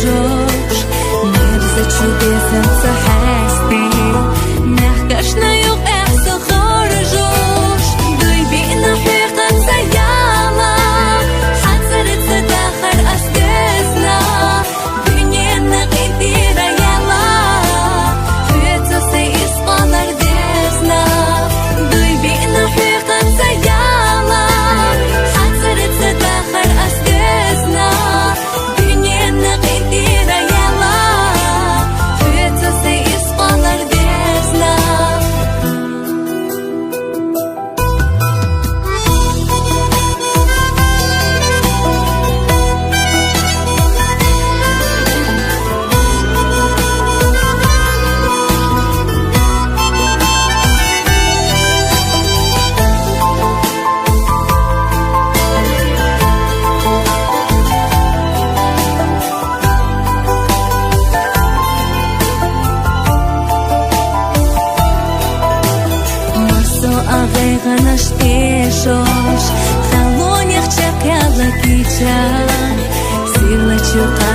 жож, нерза чудесен сахасте, нахкашна юг эхсо хоржош, дуй бина хиqan sayala, حذرت تدخل أستزنا, دنيانا قديرة يلا, فيتو سيسقالر دزنا, دوي بينا حيقان سيالا, حذرت تدخل أستزنا, دنيانا قديرة يلا, فيتو سيسقالر دزنا. Աղեղան աշտեշոշ, խալոնիղ չակյալը կիչա, սիրլը չուկա